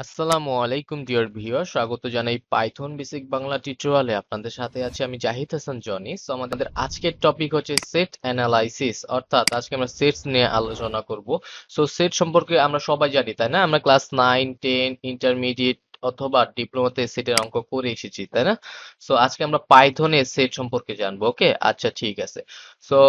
আসসালামু আলাইকুম dear viewer, স্বাগত জানাই পাইথন বেসিক বাংলা টিউটোরিয়ালে। আপনাদের সাথে আছি আমি জাহিদ হাসান জনি। সো আমাদের আজকের টপিক হচ্ছে সেট অ্যানালাইসিস, অর্থাৎ আজকে আমরা সেটস নিয়ে আলোচনা করব। সো সেট সম্পর্কে আমরা সবাই জানি, তাই না? আমরা ক্লাস 9, 10, ইন্টারমিডিয়েট অথবা ডিপ্লোমাতে সেটের অঙ্ক করে এসেছি, তাই না? সো আজকে আমরা পাইথনে সেট সম্পর্কে জানবো। ওকে, আচ্ছা ঠিক আছে। সো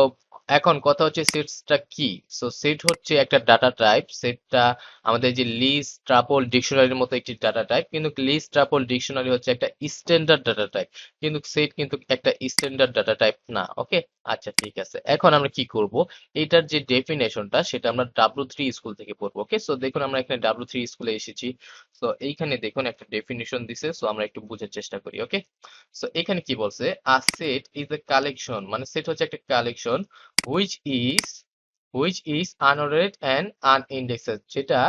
এখন কথা হচ্ছে সেটসটা কি। সো সেট হচ্ছে একটা ডাটা টাইপ। সেটটা আমাদের যে লিস্ট ট্রাপল ডিকশনারির মতো একটি ডাটা টাইপ, কিন্তু লিস্ট ট্রাপল ডিকশনারি হচ্ছে একটা স্ট্যান্ডার্ড ডাটা টাইপ, কিন্তু সেট কিন্তু একটা স্ট্যান্ডার্ড ডাটা টাইপ না। ওকে, আচ্ছা ঠিক আছে। এখন আমরা কি করব, এটার যে ডেফিনেশনটা সেটা আমরা W3 স্কুল থেকে পড়বো। ওকে, সো দেখুন আমরা এখানে W3 স্কুলে এসেছি। সো এইখানে দেখুন একটা ডেফিনেশন দিছে, সো আমরা একটু বোঝার চেষ্টা করি। ওকে, সো এখানে কি বলছে, আ সেট ইজ এ কালেকশন, মানে সেট হচ্ছে একটা collection which is unordered and unindexed, যেটা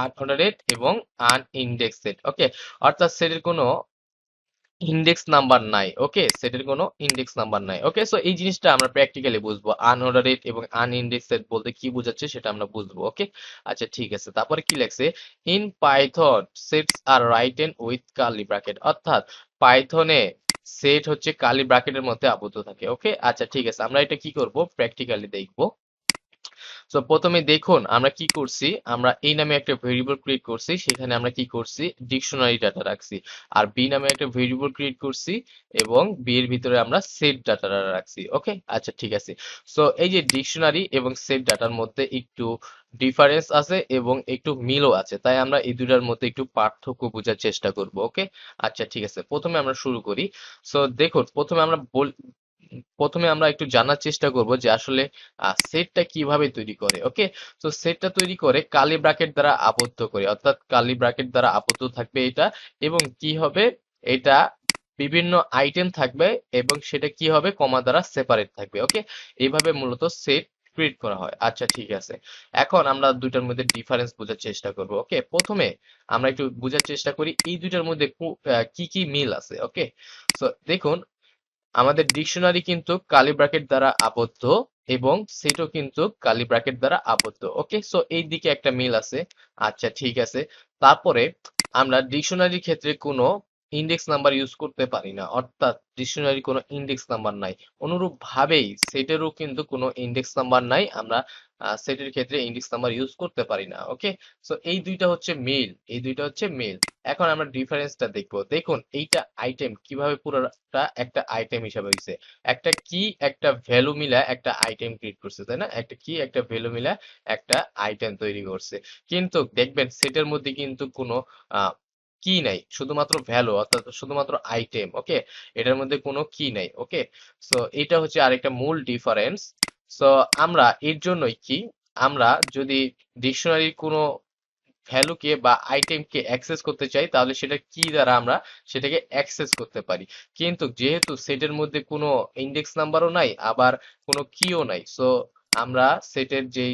unordered এবং unindexed। ওকে, অর্থাৎ সেটের কোনো ইন্ডেক্স নাম্বার নাই। ওকে, সেটের কোনো ইন্ডেক্স নাম্বার নাই। ওকে, সো এই জিনিসটা আমরা প্র্যাকটিক্যালি বুঝবো, আনঅর্ডারেড এবং আনইন্ডেক্সড বলতে কি বোঝাচ্ছে সেটা আমরা বুঝবো। ওকে, আচ্ছা ঠিক আছে। তারপরে কি লেখছে, in Python sets are written with curly bracket, অর্থাৎ পাইথনে সেট হচ্ছে কার্লি ব্র্যাকেটের মধ্যে আবদ্ধ থাকে। ওকে, আচ্ছা ঠিক আছে। আমরা এটা কি করব, প্র্যাকটিক্যালি দেখবো। সো প্রথমে দেখুন আমরা কি করছি, আমরা এই নামে একটা ভেরিয়েবল ক্রিয়েট করছি, সেখানে আমরা কি করছি, ডিকশনারি ডাটা রাখছি। আর বি নামে একটা ভেরিয়েবল ক্রিয়েট করছি এবং বি এর ভিতরে আমরা সেট ডাটাটা রাখছি। ওকে, আচ্ছা ঠিক আছে। সো এই যে ডিকশনারি এবং সেট ডাটার মধ্যে একটু ডিফারেন্স আছে এবং একটু মিলও আছে, তাই আমরা এই দুটার মধ্যে একটু পার্থক্য বোঝার চেষ্টা করব। ওকে, আচ্ছা ঠিক আছে। প্রথমে আমরা শুরু করি। সো দেখুন প্রথমে আমরা একটু জানার চেষ্টা করব যে আসলে সেটটা কিভাবে তৈরি করে। ওকে, তো সেটটা তৈরি করে কার্লি ব্র্যাকেট দ্বারা আবদ্ধ করে, অর্থাৎ কার্লি ব্র্যাকেট দ্বারা আবদ্ধ থাকবে এটা, এবং কি হবে, এটা বিভিন্ন আইটেম থাকবে এবং সেটা কি হবে, কমা দ্বারা সেপারেট থাকবে। ওকে, এইভাবে মূলত সেট ক্রিয়েট করা হয়। আচ্ছা ঠিক আছে। এখন আমরা দুইটার মধ্যে ডিফারেন্স বোঝার চেষ্টা করব। ওকে, প্রথমে আমরা একটু বোঝার চেষ্টা করি এই দুইটার মধ্যে কি কি মিল আছে। ওকে, সো দেখুন আমাদের ডিকশনারি কিন্তু কার্লি ব্র্যাকেট দ্বারা আবদ্ধ এবং সেটও কিন্তু কার্লি ব্র্যাকেট দ্বারা আবদ্ধ। ওকে, সো এই দিকে একটা মিল আছে। আচ্ছা ঠিক আছে। তারপরে আমরা ডিকশনারির ক্ষেত্রে কোনো ইন্ডেক্স নাম্বার ইউজ করতে পারি না, অর্থাৎ ডিকশনারি কোনো ইন্ডেক্স নাম্বার নাই। অনুরূপ ভাবেই সেটেরও কিন্তু কোনো ইন্ডেক্স নাম্বার নাই, আমরা সেটের ক্ষেত্রে ইন্ডেক্স নাম্বার ইউজ করতে পারি না। ওকে, সো এই দুইটা হচ্ছে মিল, এই দুইটা হচ্ছে মিল। এখন আমরা ডিফারেন্সটা দেখবো। দেখুন এইটা আইটেম কিভাবে পুরোটা একটা আইটেম হিসাবে হইছে, একটা কি একটা ভ্যালু মিলা একটা আইটেম ক্রিয়েট করছে, তাই না? একটা কি একটা ভ্যালু মিলা একটা আইটেম তৈরি করছে, কিন্তু দেখবেন সেটের মধ্যে কিন্তু কোনো আহ কি নাই, শুধুমাত্র ভ্যালু, অর্থাৎ শুধুমাত্র আইটেম। ওকে, এটার মধ্যে কোনো কি নাই। ওকে, সো এটা হচ্ছে আরেকটা মূল ডিফারেন্স। সো আমরা এর জন্যই কি, আমরা যদি ডিকশনারির কোনো ভ্যালুকে বা আইটেমকে অ্যাক্সেস করতে চাই তাহলে সেটা কি দ্বারা আমরা সেটাকে অ্যাক্সেস করতে পারি, কিন্তু যেহেতু সেটের মধ্যে কোনো ইন্ডেক্স নাম্বারও নাই আবার কোনো কিও নাই, সো আমরা সেটের যে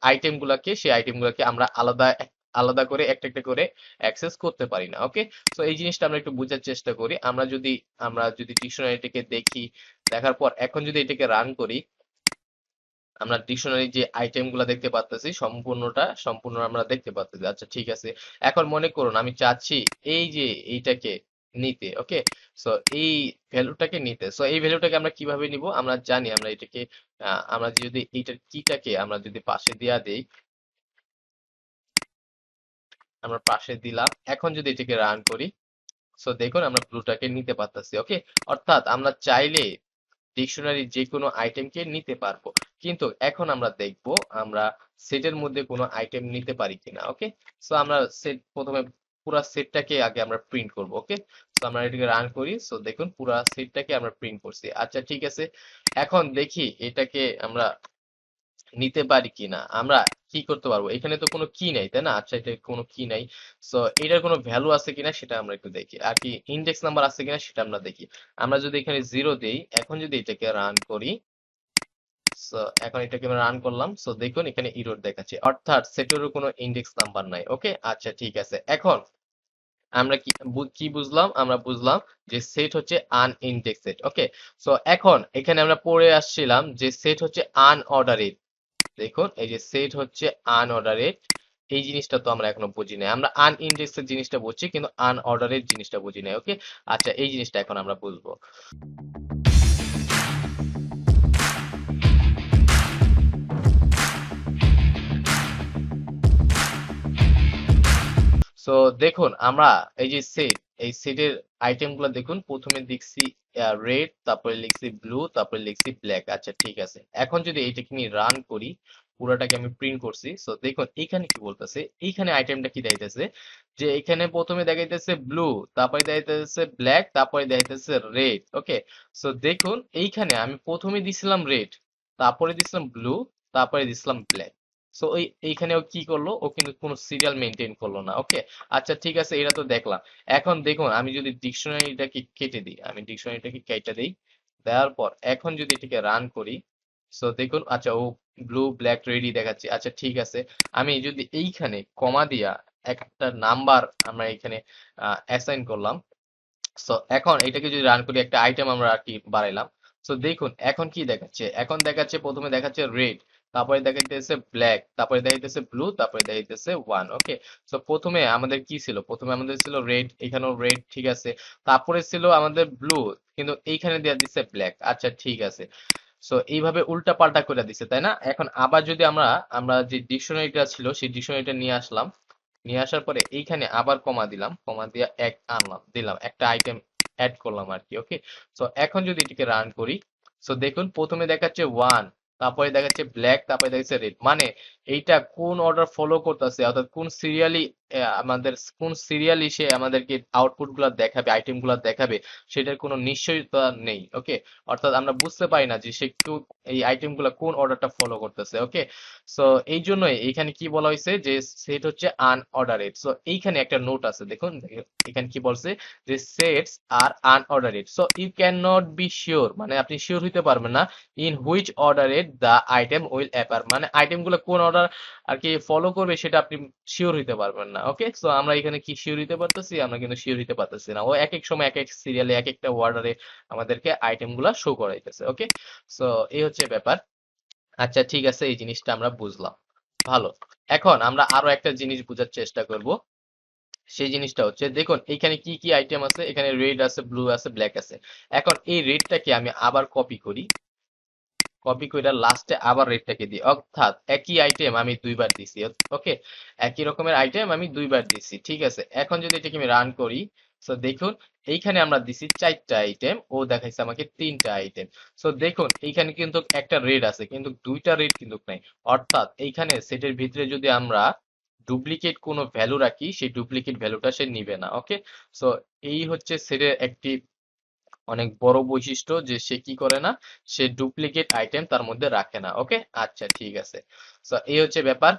আইটেম গুলাকে, সেই আইটেম গুলাকে আমরা আলাদা আলাদা করে একটা একটা করে অ্যাক্সেস করতে পারি না। ওকে, সো এই জিনিসটা আমরা একটু বোঝার চেষ্টা করি। আমরা যদি ডিকশনারিটাকে দেখি, দেখার পর এখন যদি এটাকে রান করি, আমরা ডিকশনারি যে আইটেম গুলা দেখতে পাচ্তেছি সম্পূর্ণ আমরা দেখতে পাচ্তেছি। আচ্ছা ঠিক আছে। এখন মনে করুন আমি চাচ্ছি এই যে এইটাকে নিতে। ওকে, সো এই ভ্যালুটাকে নিতে, সো এই ভ্যালুটাকে আমরা কিভাবে নিব, আমরা জানি আমরা এটাকে আমরা যদি এইটার কিটাকে আমরা যদি পাশে দেয়া দেই, আমরা পাশে দিলাম। এখন যদি এটাকে রান করি, সো দেখুন আমরা ব্লুটাকে নিতে পারতেছি। ওকে, অর্থাৎ আমরা চাইলে ডিকশনারির যে কোনো আইটেমকে নিতে পারবো, কিন্তু এখন আমরা দেখব আমরা সেটের মধ্যে কোনো আইটেম নিতে পারি কিনা। ওকে, সো আমরা প্রথমে পুরো সেটটাকে আগে আমরা প্রিন্ট করব। ওকে, সো আমরা এটাকে রান করি। সো দেখুন পুরো সেটটাকে আমরা প্রিন্ট করছি। আচ্ছা ঠিক আছে। এখন দেখি এটাকে আমরা নিতে পারি কিনা, আমরা কি করতে পারবো, এখানে তো কোনো কি নাই, তাই না? আচ্ছা, এটা কোনো কি নাই। সো এটার কোনো ভ্যালু আছে কিনা সেটা আমরা একটু দেখি, আর কি ইন্ডেক্স নাম্বার আছে কিনা সেটা আমরা দেখি। আমরা যদি এখানে 0 দেই, এখন যদি এটাকে রান করি, সো এখন এটাকে আমি রান করলাম, সো দেখুন এখানে এরর দেখাচ্ছে, অর্থাৎ সেটেরও কোনো ইন্ডেক্স নাম্বার নাই। ওকে, আচ্ছা ঠিক আছে। এখন আমরা কি বুঝলাম, আমরা বুঝলাম যে সেট হচ্ছে আনইন্ডেক্সড। ওকে, সো এখন এখানে আমরা পড়ে আসছিলাম যে সেট হচ্ছে আনঅর্ডারেড। দেখুন এই যে সেট হচ্ছে আনঅর্ডারেড এই জিনিসটা তো আমরা এখনো বুঝি নাই। আমরা আনইন্ডেক্সের জিনিসটা বুঝছি কিন্তু আনঅর্ডারের জিনিসটা বুঝি নাই। ওকে, আচ্ছা এই জিনিসটা এখন আমরা বুঝবো। সো দেখুন আমরা এই যে সেট, এই সেটের আইটেম গুলো দেখুন, প্রথমে লিখছি রেড, তারপরে লিখছি ব্লু, তারপরে লিখছি ব্ল্যাক। আচ্ছা ঠিক আছে, এখন যদি এইটাকে আমি রান করি, পুরোটাকে আমি প্রিন্ট করছি। সো দেখুন এইখানে কি বলতেছে, এইখানে আইটেমটা কি দেখাইতেছে, যে এখানে প্রথমে দেখাইতেছে ব্লু, তারপরে দেখাইতেছে ব্ল্যাক, তারপরে দেখাইতেছে রেড। ওকে, সো দেখুন এইখানে আমি প্রথমে দিছিলাম রেড, তারপরে দিছিলাম ব্লু, তারপরে দিছিলাম ব্ল্যাক। সো এইখানে ও কি করলো, ও কিন্তু কোনো সিরিয়াল মেনটেন করলো না। ওকে, আচ্ছা ঠিক আছে, এটা তো দেখলাম। এখন দেখুন আমি যদি ডিকশনারিটাকে কেটে দিই, আমি ডিকশনারিটাকে কেটে দিই, দেওয়ার পর এখন যদি এটাকে রান করি, সো দেখুন আচ্ছা ও ব্লু ব্ল্যাক রেডই দেখাচ্ছে। আচ্ছা ঠিক আছে, আমি যদি এইখানে কমা দিয়া একটা নাম্বার আমরা এখানে অ্যাসাইন করলাম, সো এখন এটাকে যদি রান করি, একটা আইটেম আমরা আর কি বাড়াইলাম। সো দেখুন এখন কি দেখাচ্ছে, এখন দেখাচ্ছে প্রথমে দেখাচ্ছে রেড, তারপরে দেখাইতেছে ব্ল্যাক, তারপরে দেখাইতেছে ব্লু, তারপরে দেখাইতেছে ওয়ান। ওকে, সো প্রথমে আমাদের কি ছিল, প্রথমে আমাদের ছিল রেড, এখানেও রেড, ঠিক আছে, তারপরে ছিল আমাদের ব্লু, কিন্তু এইখানে দেওয়া দিচ্ছে ব্ল্যাক। আচ্ছা ঠিক আছে, সো এইভাবে উল্টা পাল্টা করে দিছে, তাই না? এখন আবার যদি আমরা আমরা যে ডিকশনারিটা ছিল সেই ডিকশনারিটা নিয়ে আসলাম, নিয়ে আসার পরে এইখানে আবার কমা দিলাম, কমা দিয়ে এক আনলাম, দিলাম একটা আইটেম অ্যাড করলাম আর কি। ওকে, সো এখন যদি এটিকে রান করি, সো দেখুন প্রথমে দেখাচ্ছে ওয়ান, তারপরে দেখাচ্ছে ব্ল্যাক, তারপরে দেখাচ্ছে রেড। মানে এইটা কোন অর্ডার ফলো করতেছে, অর্থাৎ কোন সিরিয়ালি আমাদের কোন সিরিয়ালি সে আমাদেরকে আউটপুট গুলা দেখাবে, আইটেম গুলা দেখাবে, সেটার কোনো নিশ্চয়তা নেই। ওকে, অর্থাৎ আমরা বুঝতে পারি না যে সে এই আইটেম গুলা কোন অর্ডারটা ফলো করতেছে। ওকে, সো এই জন্যই এখানে কি বলা হয়েছে যে সেট হচ্ছে আনঅর্ডারেড। সো এইখানে একটা নোট আছে, দেখুন এখানে কি বলছে, যে sets are unordered, so you can not be sure, মানে আপনি শিওর হইতে পারবেন না in which ordered the item will appear, মানে আইটেম গুলো কোন অর্ডার আর কি ফলো করবে সেটা আপনি শিওর হইতে পারবেন না। ওকে, সো আমরা এখানে কি শিওর হইতে পারতেছি, আমরা কিন্তু শিওর হইতে পারতেছি না। ও এক এক সময় এক এক সিরিয়ালে এক একটা অর্ডারে আমাদেরকে আইটেম গুলা শো করাইতেছে। ওকে, সো এই হচ্ছে ব্যাপার। আচ্ছা ঠিক আছে, এই জিনিসটা আমরা বুঝলাম। ভালো, এখন আমরা আরো একটা জিনিস বোঝার চেষ্টা করব। সেই জিনিসটা হচ্ছে দেখুন এইখানে কি কি আইটেম আছে, এখানে রেড আছে, ব্লু আছে, ব্ল্যাক আছে। এখন এই রেডটাকে আমি আবার কপি করি, কপি করে লাস্টে আবার রেডটাকে দিই, অর্থাৎ একই আইটেম আমি দুইবার দিছি। ওকে, একই রকমের আইটেম আমি দুইবার দিছি, ঠিক আছে। এখন যদি এটাকে আমি রান করি, সো দেখুন এইখানে আমরা দিছি চারটা আইটেম, ও দেখাইছে আমাকে তিনটা আইটেম। সো দেখুন এইখানে কিন্তু একটা রেড আছে কিন্তু দুইটা রেড কিন্তু নাই, অর্থাৎ এইখানে সেটের ভিতরে যদি আমরা ডুপ্লিকেট কোনো ভ্যালু রাখি, সেই ডুপ্লিকেট ভ্যালুটা সে নিবে না। ওকে, সো এই হচ্ছে সেটের একটি অনেক বড় বৈশিষ্ট্য, যে সে কি করে না, সে ডুপ্লিকেট আইটেম তার মধ্যে রাখে না। ওকে, আচ্ছা ঠিক আছে, সো এই হচ্ছে ব্যাপার।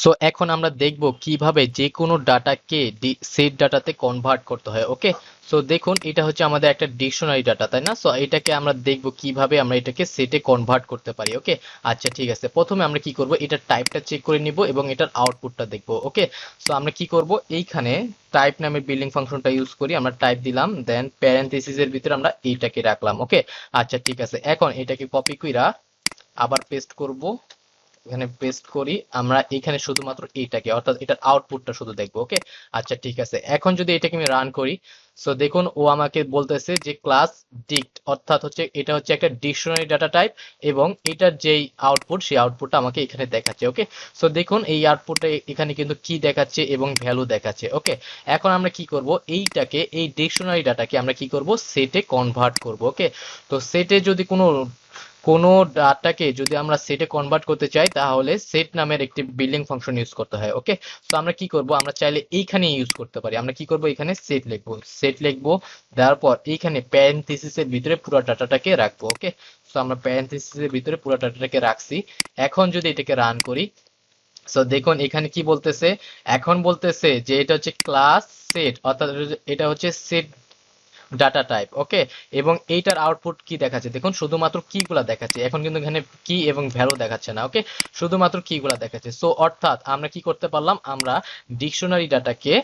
সো এখন আমরা দেখব কিভাবে যে কোনো ডাটাকে সেট ডাটাতে কনভার্ট করতে হয়। ওকে, সো দেখুন এটা হচ্ছে আমাদের একটা ডিকশনারি ডাটা, তাই না? সো এটাকে আমরা দেখব কিভাবে আমরা এটাকে সেটে কনভার্ট করতে পারি। ওকে, আচ্ছা ঠিক আছে, প্রথমে আমরা কি করব, এটার টাইপটা চেক করে নিব এবং এটার আউটপুটটা দেখব। ওকে, সো আমরা কি করব, এইখানে টাইপ নামে বিল্ডিং ফাংশনটা ইউজ করি, আমরা টাইপ দিলাম, দেন প্যারেনথেসিস এর ভিতরে আমরা এইটাকে রাখলাম। ওকে, আচ্ছা ঠিক আছে, এখন এটাকে কপি কইরা আবার পেস্ট করব, এখানে পেস্ট করি, আমরা এখানে শুধুমাত্র এইটাকে, অর্থাৎ এটার আউটপুটটা শুধু দেখবো। ওকে, আচ্ছা ঠিক আছে, এখন যদি এটাকে আমি রান করি, সো দেখুন ও আমাকে বলতেছে যে ক্লাস ডিক্ট, অর্থাৎ হচ্ছে এটা হচ্ছে একটা ডিকশনারি ডাটা টাইপ, এবং এটার যেই আউটপুট সেই আউটপুটটা আমাকে এখানে দেখাচ্ছে। ওকে, সো দেখুন এই আউটপুটে এখানে কিন্তু কি দেখাচ্ছে এবং ভ্যালু দেখাচ্ছে। ওকে, এখন আমরা কি করব, এইটাকে এই ডিকশনারি ডাটাকে আমরা কি করব, সেটে কনভার্ট করব। ওকে, তো সেটে যদি কোনো কোনো ডাটাকে যদি আমরা সেটে কনভার্ট করতে চাই, তাহলে সেট নামের একটি বিল্ডিং ফাংশন ইউজ করতে হয়। ওকে, তো আমরা কি করব, আমরা চাইলে এইখানে ইউজ করতে পারি, আমরা কি করব, এখানে সেট লিখবো, সেট লিখবো, দেওয়ার পর এইখানে প্যারেনথেসিস এর ভিতরে পুরো ডাটাটাকে রাখবো। ওকে, তো আমরা প্যারেনথেসিস এর ভিতরে পুরো ডাটাটাকে রাখছি। এখন যদি এটাকে রান করি, সো দেখুন এখানে কি বলতেছে, এখন বলতেছে যে এটা হচ্ছে ক্লাস সেট, অর্থাৎ এটা হচ্ছে সেট ডাটা টাইপ। ওকে, এবং এইটার আউটপুট কি দেখাচ্ছে, দেখুন শুধুমাত্র কি গুলা দেখাচ্ছে, এখন কিন্তু এখানে কি এবং ভ্যালু দেখাচ্ছে না। ওকে, শুধুমাত্র কি গুলা দেখাচ্ছে। সো অর্থাৎ আমরা কি করতে পারলাম, আমরা ডিকশনারি ডাটাকে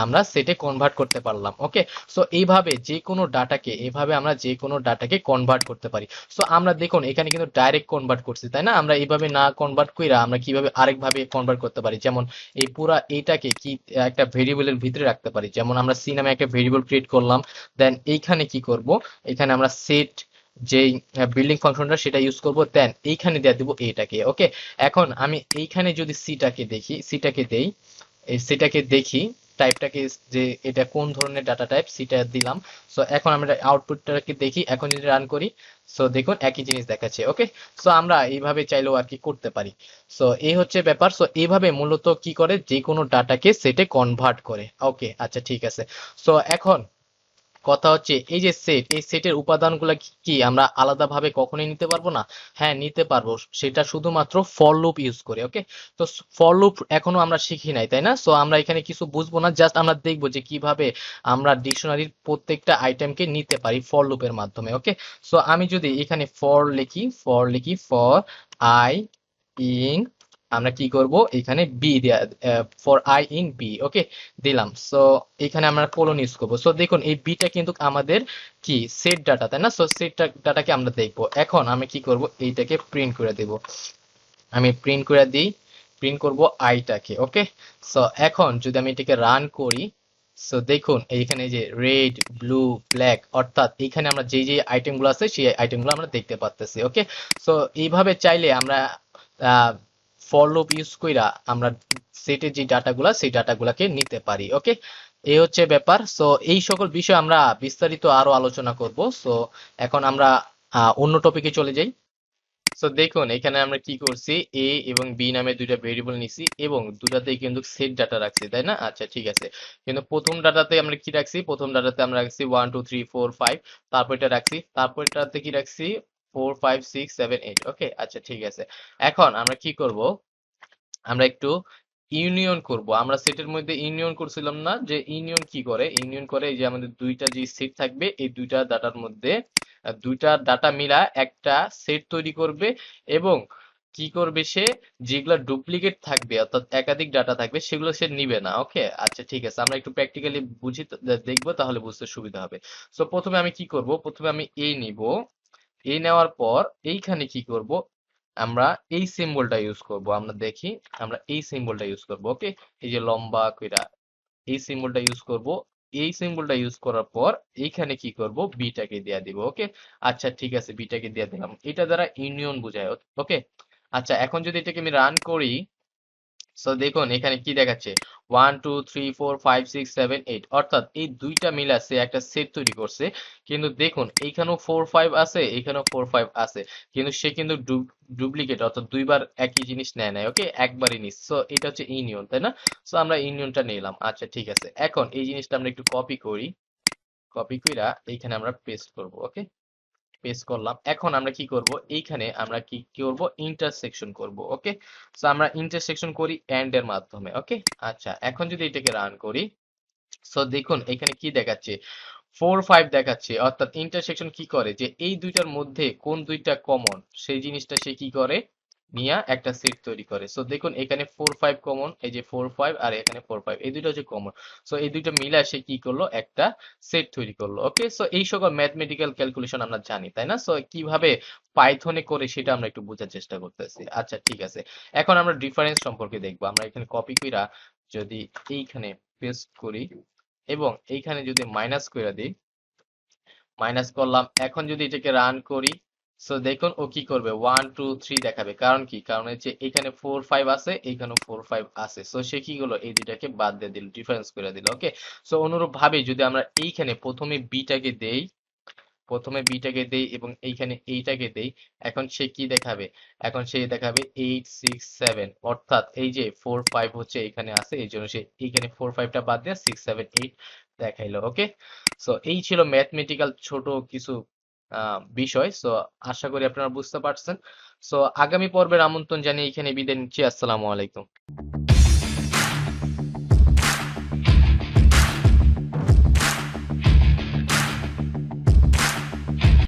আমরা সেটে কনভার্ট করতে পারলাম। ওকে, সো এইভাবে যে কোনো ডাটাকে এভাবে আমরা যে কোনো ডাটাকে কনভার্ট করতে পারি। সো আমরা দেখুন এখানে কিন্তু ডাইরেক্ট কনভার্ট করছি, তাই না? আমরা এইভাবে না কনভার্ট কইরা আমরা কিভাবে আরেকভাবে কনভার্ট করতে পারি, যেমন এই পুরা এইটাকে কি একটা ভেরিয়েবলের ভিতরে রাখতে পারি। যেমন আমরা সি নামে একটা ভেরিয়েবল ক্রিয়েট করলাম, দেন এইখানে কি করব, এখানে আমরা সেট যেই বিল্ডিং ফাংশনটা সেটা ইউজ করব, দেন এইখানে দিয়ে দিব এইটাকে। ওকে, এখন আমি এইখানে যদি সিটাকে দেখি, সিটাকে দেই, এই সেটাকে দেখি টাইপটাকে, যে এটা কোন ধরনের ডাটা টাইপ, সেটা দিলাম। সো এখন আমরা আউটপুটটাকে দেখি, এখন যদি রান করি, সো দেখুন একই জিনিস দেখাচ্ছে। ওকে, সো আমরা এইভাবে চাইলেও আর কি করতে পারি। সো এই হচ্ছে ব্যাপার। সো এইভাবে মূলত কি করে, যে কোনো ডাটাকে সেটে কনভার্ট করে। ওকে, আচ্ছা ঠিক আছে। সো এখন কথা হচ্ছে এই যে সেট, এই সেটের উপাদানগুলো কি কি আমরা আলাদাভাবে কখনোই নিতে পারবো না? হ্যাঁ, নিতে পারবো, সেটা শুধুমাত্র ফর লুপ ইউজ করে। ওকে, তো ফর লুপ এখনো আমরা শিখি নাই, তাই না? সো আমরা এখানে কিছু বুঝবো না, জাস্ট আমরা দেখবো যে কিভাবে আমরা ডিকশনারির প্রত্যেকটা আইটেমকে নিতে পারি ফর লুপের মাধ্যমে। ওকে, সো আমি যদি এখানে ফর আই ইন, আমরা কি করব, এখানে বি দেয়া, ফর আই ইন বি। ওকে, দিলাম। সো এখানে আমরা কোলন ইউজ করবো। সো দেখুন এই বিটা কিন্তু আমাদের কি সেট ডাটা, তাই না? সো সেট ডাটাকে আমরা দেখবো। এখন আমি কি করব, এইটাকে প্রিন্ট করে দেব। আমি প্রিন্ট করে দিই, প্রিন্ট করব আইটাকে। ওকে, সো এখন যদি আমি এটাকে রান করি, সো দেখুন এইখানে যে রেড, ব্লু, ব্ল্যাক, অর্থাৎ এখানে আমরা যে যে আইটেমগুলো আছে সেই আইটেমগুলো আমরা দেখতে পাচ্তেছি। ওকে, সো এইভাবে চাইলে আমরা ফর লুপ ইউজ কইরা আমরা সেটের যে ডাটাগুলা সেই ডাটাগুলাকে নিতে পারি। ওকে, এই হচ্ছে ব্যাপার। সো এই সকল বিষয় আমরা বিস্তারিত আরো আলোচনা করব। সো এখন আমরা অন্য টপিকে চলে যাই। সো দেখুন এখানে আমরা কি করছি, এ এবং বি নামে দুইটা ভেরিয়েবল নিছি এবং দুটাতেই কিন্তু সেট ডাটা রাখছি, তাই না? আচ্ছা ঠিক আছে। কিন্তু প্রথম ডাটাতে আমরা কি রাখছি, প্রথম ডাটাতে আমরা রাখছি 1 2 3 4 5, তারপর এটা রাখছি, তারপর এটাতে কি রাখছি 4 5 6 7 8। ওকে, আচ্ছা ঠিক আছে। এখন আমরা কি করব, আমরা একটু ইউনিয়ন করব। আমরা সেটের মধ্যে ইউনিয়ন করছিলাম না, যে ইউনিয়ন কি করে, ইউনিয়ন করে এই যে আমাদের দুইটা যে সেট থাকবে, এই দুইটা ডাটার মধ্যে দুইটা ডাটা মিলা একটা সেট তৈরি করবে এবং কি করবে সে, যেগুলো ডুপ্লিকেট থাকবে অর্থাৎ একাধিক ডাটা থাকবে সেগুলো সে নিবে না। ওকে, আচ্ছা ঠিক আছে, আমরা একটু প্র্যাকটিক্যালি বুঝি দেখবো, তাহলে বুঝতে সুবিধা হবে। সো প্রথমে আমি কি করব, প্রথমে আমি এই নিব, এই নেওয়ার পর এইখানে কি করব, আমরা এই সিম্বলটা ইউজ করব। আমরা দেখি, আমরা এই সিম্বলটা ইউজ করব। ওকে, এই যে লম্বা কইরা এই সিম্বলটা ইউজ করব। এই সিম্বলটা ইউজ করার পর এইখানে কি করব, বিটাকে দিয়ে দিব। ওকে, আচ্ছা ঠিক আছে, বিটাকে দিয়ে দিলাম। এটা দ্বারা ইউনিয়ন বোঝায়। ওকে, আচ্ছা এখন যদি এটাকে আমি রান করি, সো দেখুন এখানে কি দেখাচ্ছে, 1 2 3 4 5 6 7 8, অর্থাৎ এই দুইটা মিলে সে একটা সেট তৈরি করছে। কিন্তু দেখুন এইখানেও 4 5 আছে, এখানেও 4 5 আছে, কিন্তু সে কিন্তু ডুপ্লিকেট অর্থাৎ দুইবার একই জিনিস নেয় নাই। ওকে, একবারই নিস। সো এটা হচ্ছে ইউনিয়ন, তাই না? সো আমরা ইউনিয়নটা নিলাম। আচ্ছা ঠিক আছে, এখন এই জিনিসটা আমরা একটু কপি করি, কপি কইরা এইখানে আমরা পেস্ট করব। ওকে, পেস্ট করলাম। এখন আমরা কি করব, এইখানে আমরা কি করব, ইন্টারসেকশন করব। ওকে, সো আমরা ইন্টারসেকশন করি এন্ড এর মাধ্যমে। ওকে, আচ্ছা এখন যদি এটাকে রান করি, সো দেখুন এখানে কি দেখাচ্ছে, 4 5 দেখাচ্ছে, অর্থাৎ ইন্টারসেকশন কি করে, যে এই দুইটার মধ্যে কোন দুইটা কমন সেই জিনিসটা সে কি করে, নিয়ে একটা সেট তৈরি করে। সো দেখুন এখানে 4 5 কমন, এই যে 4 5 আর এখানে 4 5, এই দুইটা হচ্ছে কমন। সো এই দুইটা মিলা সে কি করলো, একটা সেট তৈরি করলো। ওকে, সো এই সকল ম্যাথমেটিক্যাল ক্যালকুলেশন আমরা জানি, তাই না? সো কিভাবে পাইথনে করে সেটা আমরা একটু বোঝার চেষ্টা করতেছি। আচ্ছা ঠিক আছে, এখন আমরা ডিফারেন্স সম্পর্কে দেখবো। আমরা এখানে কপি কইরা যদি এইখানে পেস্ট করি এবং এইখানে যদি মাইনাস করে দিই, মাইনাস করলাম, এখন যদি এটাকে রান করি, সো দেখুন ও কি করবে, 1 2 3 দেখাবে। কারণ কি, কারণ হচ্ছে এখানে 4 5 আছে, এখানেও 4 5 আছে। সো সে কি হলো, এই দুইটাকে বাদ দিয়ে দিল, ডিফারেন্স করে দিল। ওকে, সো অনুরূপ ভাবে যদি আমরা এইখানে প্রথমে বিটাকে দেই, প্রথমে বিটাকে দেই এবং এইখানে এইটাকে দেই, এখন সে কি দেখাবে, এখন সে দেখাবে 8 6 7, অর্থাৎ এই যে 4 5 হচ্ছে এখানে আছে, এই জন্য সে এইখানে 4 5টা বাদ দিয়ে 6 7 8 দেখাইলো। ওকে, সো এই ছিল ম্যাথমেটিক্যাল ছোট কিছু বিষয়। সো আশা করি আপনারা বুঝতে পারছেন। সো আগামী পর্বের আমন্ত্রণ জানিয়ে এখানে বিদায় নিচ্ছি। আসসালামু আলাইকুম।